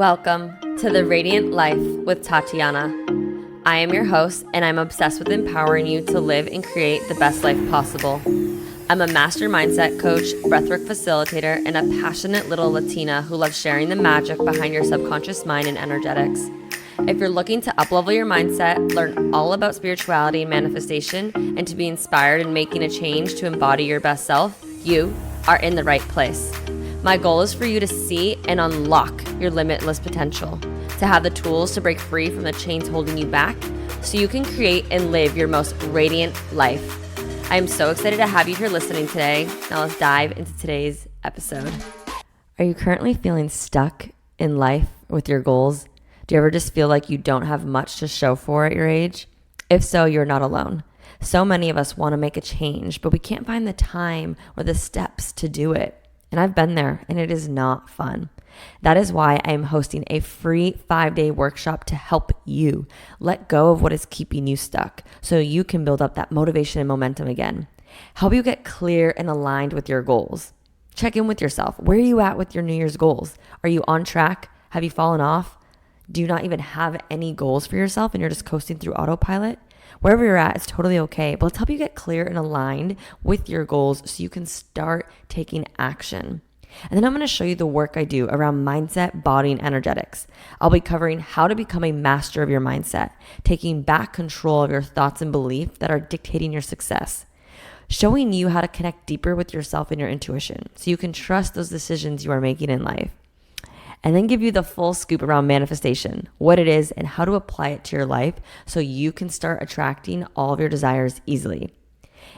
Welcome to the Radiant Life with Tatiana. I am your host, and I'm obsessed with empowering you to live and create the best life possible. I'm a master mindset coach, breathwork facilitator, and a passionate little Latina who loves sharing the magic behind your subconscious mind and energetics. If you're looking to uplevel your mindset, learn all about spirituality and manifestation, and to be inspired in making a change to embody your best self, you are in the right place. My goal is for you to see and unlock your limitless potential, to have the tools to break free from the chains holding you back so you can create and live your most radiant life. I am so excited to have you here listening today. Now let's dive into today's episode. Are you currently feeling stuck in life with your goals? Do you ever just feel like you don't have much to show for at your age? If so, you're not alone. So many of us want to make a change, but we can't find the time or the steps to do it. And I've been there, and it is not fun. That is why I am hosting a free 5-day workshop to help you let go of what is keeping you stuck so you can build up that motivation and momentum again. Help you get clear and aligned with your goals. Check in with yourself. Where are you at with your New Year's goals? Are you on track? Have you fallen off? Do you not even have any goals for yourself and you're just coasting through autopilot? Wherever you're at, it's totally okay. But let's help you get clear and aligned with your goals so you can start taking action. And then I'm going to show you the work I do around mindset, body, and energetics. I'll be covering how to become a master of your mindset, taking back control of your thoughts and beliefs that are dictating your success, showing you how to connect deeper with yourself and your intuition so you can trust those decisions you are making in life. And then give you the full scoop around manifestation, what it is, and how to apply it to your life so you can start attracting all of your desires easily.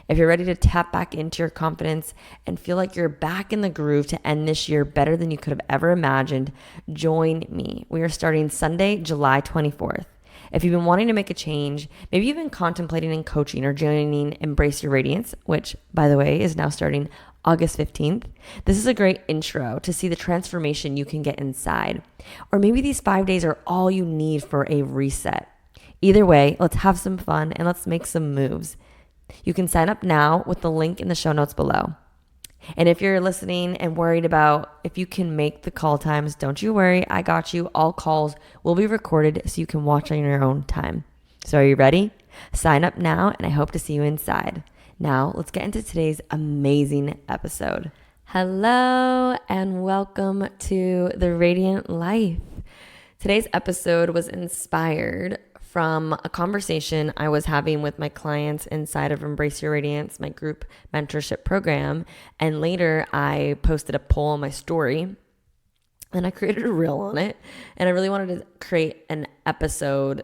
If you're ready to tap back into your confidence and feel like you're back in the groove to end this year better than you could have ever imagined, join me. We are starting Sunday, July 24th. If you've been wanting to make a change, maybe you've been contemplating in coaching or joining Embrace Your Radiance, which, by the way, is now starting August 15th. This is a great intro to see the transformation you can get inside. Or maybe these 5 days are all you need for a reset. Either way, let's have some fun and let's make some moves. You can sign up now with the link in the show notes below. And if you're listening and worried about if you can make the call times, don't you worry, I got you. All calls will be recorded so you can watch on your own time. So are you ready? Sign up now and I hope to see you inside. Now, let's get into today's amazing episode. Hello, and welcome to the Radiant Life. Today's episode was inspired from a conversation I was having with my clients inside of Embrace Your Radiance, my group mentorship program. And later, I posted a poll on my story, and I created a reel on it. And I really wanted to create an episode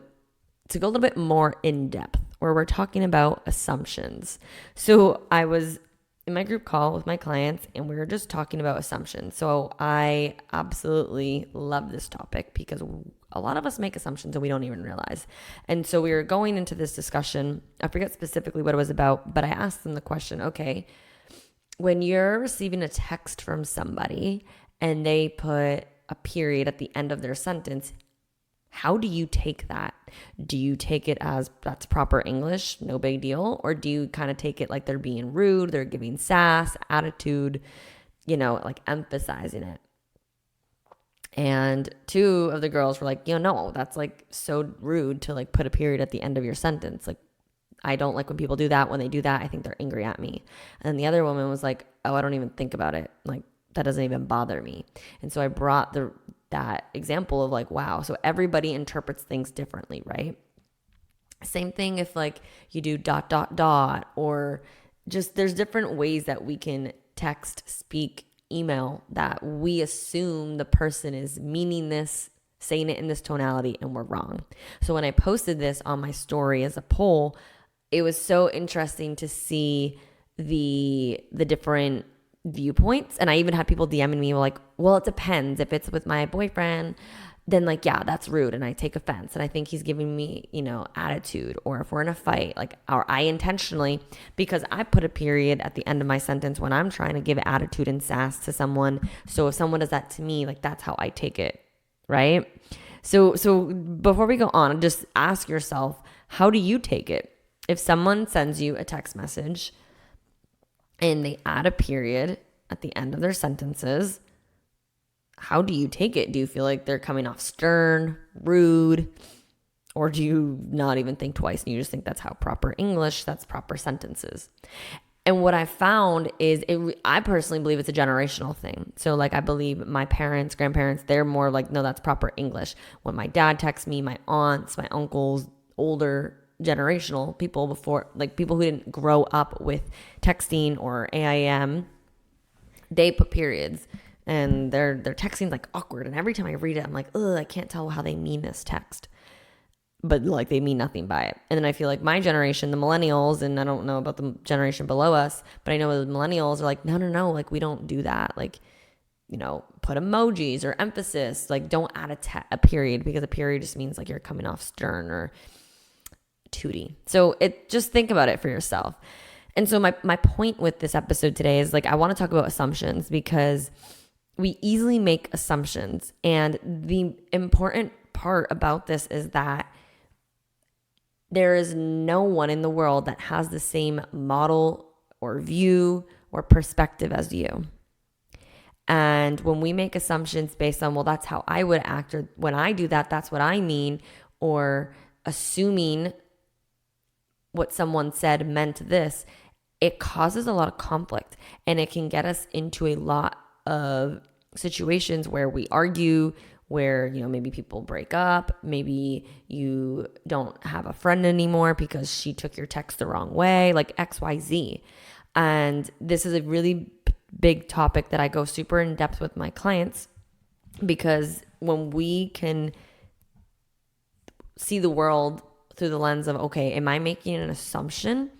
to go a little bit more in depth, where we're talking about assumptions. So I was in my group call with my clients and we were just talking about assumptions. So I absolutely love this topic because a lot of us make assumptions and we don't even realize. And so we were going into this discussion. I forget specifically what it was about, but I asked them the question, okay, when you're receiving a text from somebody and they put a period at the end of their sentence, how do you take that? Do you take it as that's proper English, no big deal? Or do you kind of take it like they're being rude, they're giving sass, attitude, like emphasizing it? And two of the girls were like, no, that's like so rude to like put a period at the end of your sentence. Like, I don't like when people do that. When they do that, I think they're angry at me. And the other woman was like, oh, I don't even think about it. Like, that doesn't even bother me. And so I brought that example of like, wow, so everybody interprets things differently, right? Same thing if like you do ... or just there's different ways that we can text, speak, email that we assume the person is meaning this, saying it in this tonality, and we're wrong. So when I posted this on my story as a poll, it was so interesting to see the different viewpoints. And I even had people DMing me like, well, it depends. If it's with my boyfriend, then like, yeah, that's rude and I take offense and I think he's giving me, attitude. Or if we're in a fight, or I intentionally, because I put a period at the end of my sentence when I'm trying to give attitude and sass to someone. So if someone does that to me, like that's how I take it, right? So before we go on, just ask yourself, how do you take it? If someone sends you a text message and they add a period at the end of their sentences, how do you take it? Do you feel like they're coming off stern, rude, or do you not even think twice and you just think that's how proper English, that's proper sentences? And what I found is, I personally believe it's a generational thing. So like, I believe my parents, grandparents, they're more like, no, that's proper English. When my dad texts me, my aunts, my uncles, older generational people before, like people who didn't grow up with texting or AIM, they put periods and their texting's like awkward. And every time I read it, I'm like, ugh, I can't tell how they mean this text. But like they mean nothing by it. And then I feel like my generation, the millennials, and I don't know about the generation below us, but I know the millennials are like, no, like we don't do that. Like, put emojis or emphasis, like don't add a period, because a period just means like you're coming off stern or tooty. So just think about it for yourself. And so my point with this episode today is like, I want to talk about assumptions, because we easily make assumptions. And the important part about this is that there is no one in the world that has the same model or view or perspective as you. And when we make assumptions based on, well, that's how I would act, or when I do that, that's what I mean, or assuming what someone said meant this, it causes a lot of conflict, and it can get us into a lot of situations where we argue, where, maybe people break up, maybe you don't have a friend anymore because she took your text the wrong way, like XYZ. And this is a really big topic that I go super in depth with my clients, because when we can see the world through the lens of, okay, am I making an assumption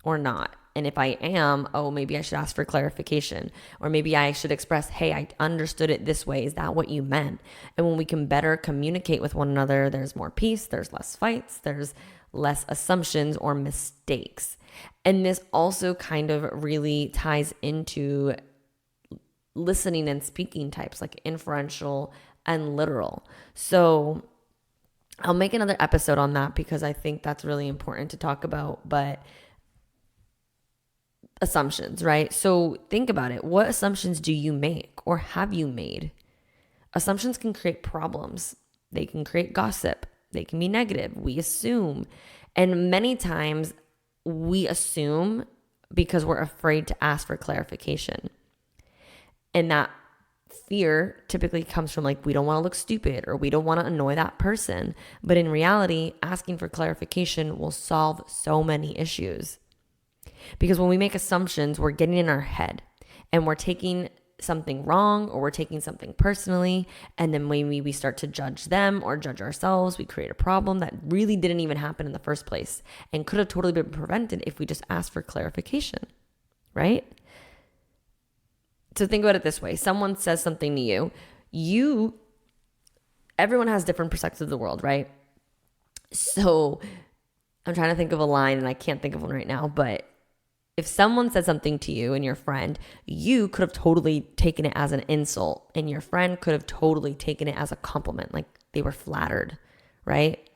or not? And if I am, maybe I should ask for clarification, or maybe I should express, hey, I understood it this way. Is that what you meant? And when we can better communicate with one another, there's more peace, there's less fights, there's less assumptions or mistakes. And this also kind of really ties into listening and speaking types, like inferential and literal. So I'll make another episode on that, because I think that's really important to talk about. But assumptions, right? So think about it. What assumptions do you make, or have you made? Assumptions can create problems. They can create gossip. They can be negative. We assume. And many times we assume because we're afraid to ask for clarification. And that fear typically comes from like, we don't want to look stupid, or we don't want to annoy that person. But in reality, asking for clarification will solve so many issues. Because when we make assumptions, we're getting in our head, and we're taking something wrong, or we're taking something personally. And then when we start to judge them or judge ourselves, we create a problem that really didn't even happen in the first place, and could have totally been prevented if we just asked for clarification, right? So think about it this way. Someone says something to you, everyone has different perspectives of the world, right? So I'm trying to think of a line, and I can't think of one right now, but if someone said something to you and your friend, you could have totally taken it as an insult, and your friend could have totally taken it as a compliment, like they were flattered, right?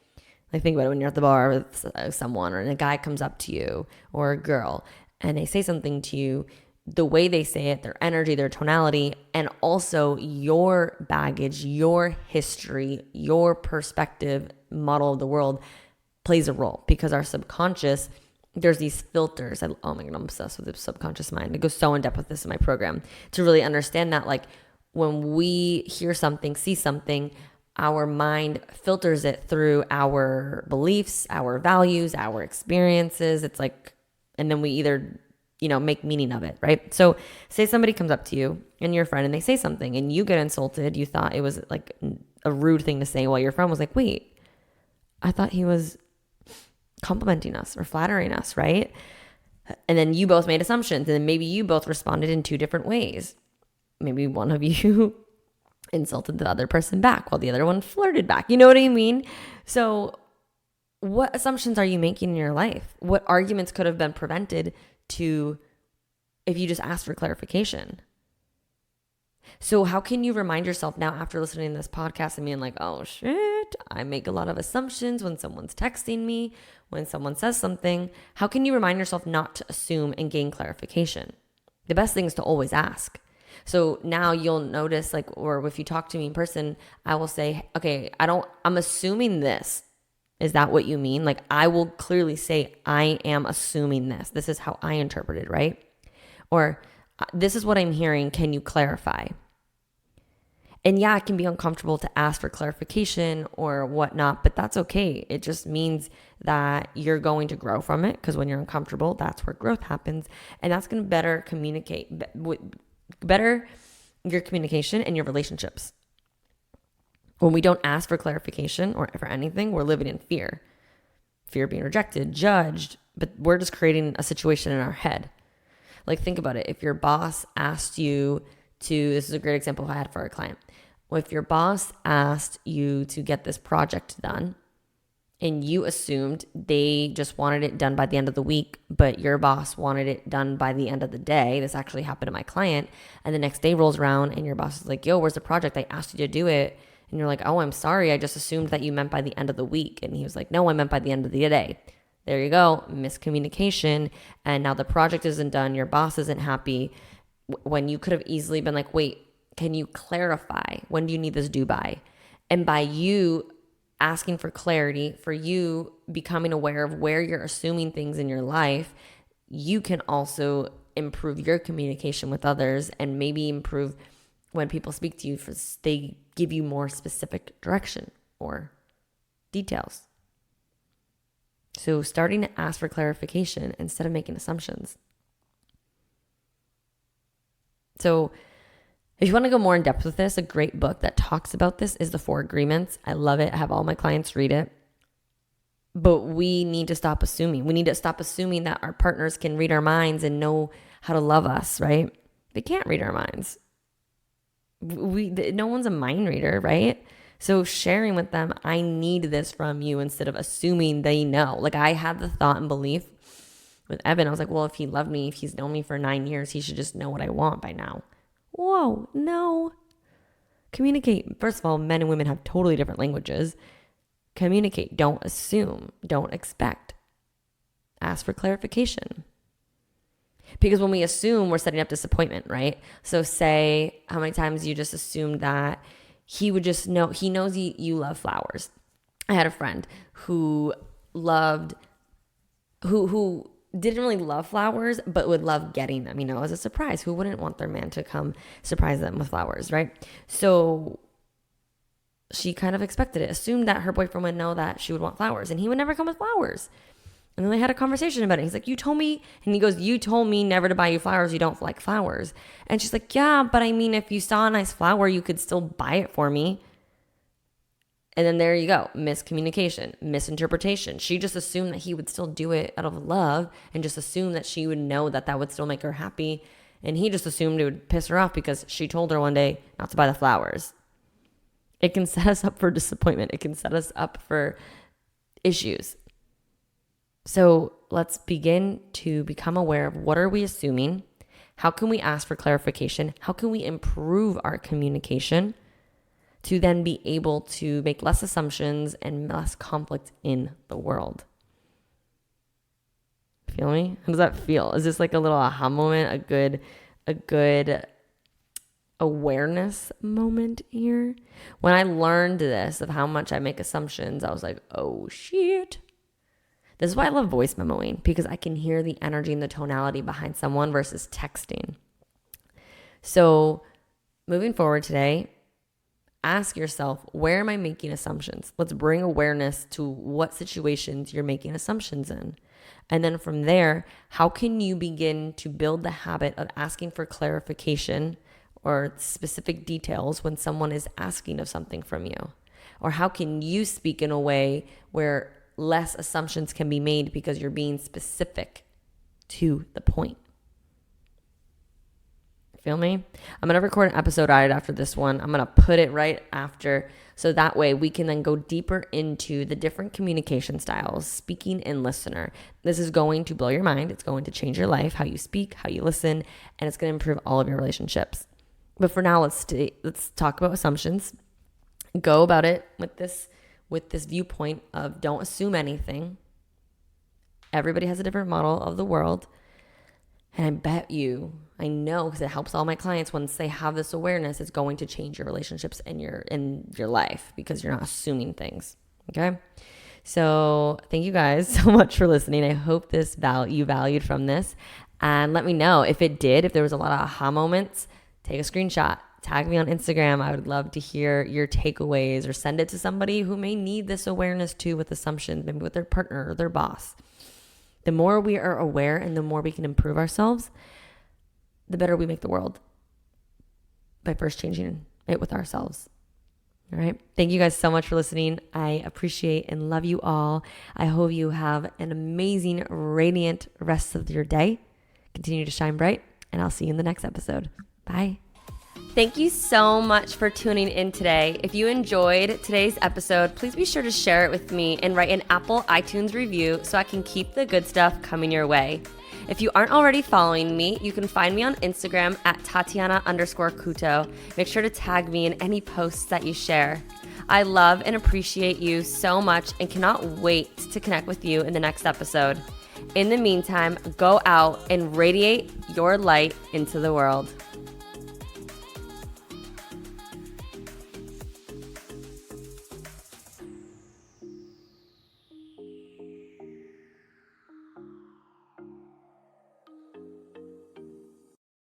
Like think about it when you're at the bar with someone, or a guy comes up to you, or a girl, and they say something to you, the way they say it, their energy, their tonality, and also your baggage, your history, your perspective, model of the world plays a role, because our subconscious, there's these filters. Oh my God, I'm obsessed with the subconscious mind. I go so in depth with this in my program to really understand that, like, when we hear something, see something, our mind filters it through our beliefs, our values, our experiences. It's like, and then we either, make meaning of it, right? So say somebody comes up to you and your friend, and they say something and you get insulted. You thought it was like a rude thing to say, while your friend was like, wait, I thought he was complimenting us or flattering us, right? And then you both made assumptions, and then maybe you both responded in two different ways. Maybe one of you insulted the other person back while the other one flirted back. You know what I mean? So what assumptions are you making in your life? What arguments could have been prevented if you just asked for clarification? So how can you remind yourself now, after listening to this podcast and being like, oh shit, I make a lot of assumptions when someone's texting me, when someone says something, how can you remind yourself not to assume and gain clarification? The best thing is to always ask, So now you'll notice, like, or if you talk to me in person, I will say, okay, I'm assuming this. Is that what you mean? Like, I will clearly say, I am assuming this. This is how I interpret it, right? Or this is what I'm hearing. Can you clarify? And yeah, it can be uncomfortable to ask for clarification or whatnot, but that's okay. It just means that you're going to grow from it, because when you're uncomfortable, that's where growth happens. And that's going to better your communication and your relationships. When we don't ask for clarification or for anything, we're living in fear. Fear of being rejected, judged, but we're just creating a situation in our head. Like, think about it. If your boss asked you this is a great example I had for a client. If your boss asked you to get this project done and you assumed they just wanted it done by the end of the week, but your boss wanted it done by the end of the day, this actually happened to my client, and the next day rolls around and your boss is like, yo, where's the project? I asked you to do it. And you're like, oh, I'm sorry. I just assumed that you meant by the end of the week. And he was like, no, I meant by the end of the day. There you go. Miscommunication. And now the project isn't done. Your boss isn't happy. When you could have easily been like, wait, can you clarify? When do you need this due by? And by you asking for clarity, for you becoming aware of where you're assuming things in your life, you can also improve your communication with others and maybe improve when people speak to you, they give you more specific direction or details. So starting to ask for clarification instead of making assumptions. So if you want to go more in depth with this, a great book that talks about this is The 4 Agreements. I love it. I have all my clients read it. But we need to stop assuming. We need to stop assuming that our partners can read our minds and know how to love us, right? They can't read our minds. No one's a mind reader, right? So sharing with them, I need this from you, instead of assuming they know. Like, I had the thought and belief with Evan. I was like, well, if he loved me, if he's known me for 9 years, he should just know what I want by now. Whoa, no. Communicate. First of all, men and women have totally different languages. Communicate. Don't assume. Don't expect. Ask for clarification. Because when we assume, we're setting up disappointment, right? So say how many times you just assumed that he would just know, he knows you love flowers. I had a friend who didn't really love flowers, but would love getting them, as a surprise. Who wouldn't want their man to come surprise them with flowers, right? So she kind of expected it, assumed that her boyfriend would know that she would want flowers, and he would never come with flowers. And then they had a conversation about it. He's like, you told me, and he goes, you told me never to buy you flowers. You don't like flowers. And she's like, yeah, but I mean, if you saw a nice flower, you could still buy it for me. And then there you go. Miscommunication, misinterpretation. She just assumed that he would still do it out of love, and just assumed that she would know that that would still make her happy. And he just assumed it would piss her off because she told her one day not to buy the flowers. It can set us up for disappointment. It can set us up for issues. So let's begin to become aware of, what are we assuming? How can we ask for clarification? How can we improve our communication to then be able to make less assumptions and less conflict in the world? Feel me? How does that feel? Is this like a little aha moment, a good awareness moment here? When I learned this, of how much I make assumptions, I was like, oh shit. This is why I love voice memoing, because I can hear the energy and the tonality behind someone versus texting. So moving forward today, ask yourself, where am I making assumptions? Let's bring awareness to what situations you're making assumptions in. And then from there, how can you begin to build the habit of asking for clarification or specific details when someone is asking of something from you? Or how can you speak in a way where less assumptions can be made because you're being specific to the point? Feel me? I'm going to record an episode right after this one. I'm going to put it right after, so that way we can then go deeper into the different communication styles, speaking and listener. This is going to blow your mind. It's going to change your life, how you speak, how you listen, and it's going to improve all of your relationships. But for now, let's talk about assumptions. Go about it with this viewpoint of, don't assume anything. Everybody has a different model of the world. And I bet you, I know, because it helps all my clients, once they have this awareness, it's going to change your relationships in your life, because you're not assuming things. Okay. So thank you guys so much for listening. I hope you valued from this, and let me know if it did, if there was a lot of aha moments. Take a screenshot, tag me on Instagram. I would love to hear your takeaways, or send it to somebody who may need this awareness too, with assumptions, maybe with their partner or their boss. The more we are aware and the more we can improve ourselves, the better we make the world, by first changing it with ourselves. All right. Thank you guys so much for listening. I appreciate and love you all. I hope you have an amazing, radiant rest of your day. Continue to shine bright, and I'll see you in the next episode. Bye. Thank you so much for tuning in today. If you enjoyed today's episode, please be sure to share it with me and write an Apple iTunes review so I can keep the good stuff coming your way. If you aren't already following me, you can find me on Instagram at Tatiana_Kuto. Make sure to tag me in any posts that you share. I love and appreciate you so much and cannot wait to connect with you in the next episode. In the meantime, go out and radiate your light into the world.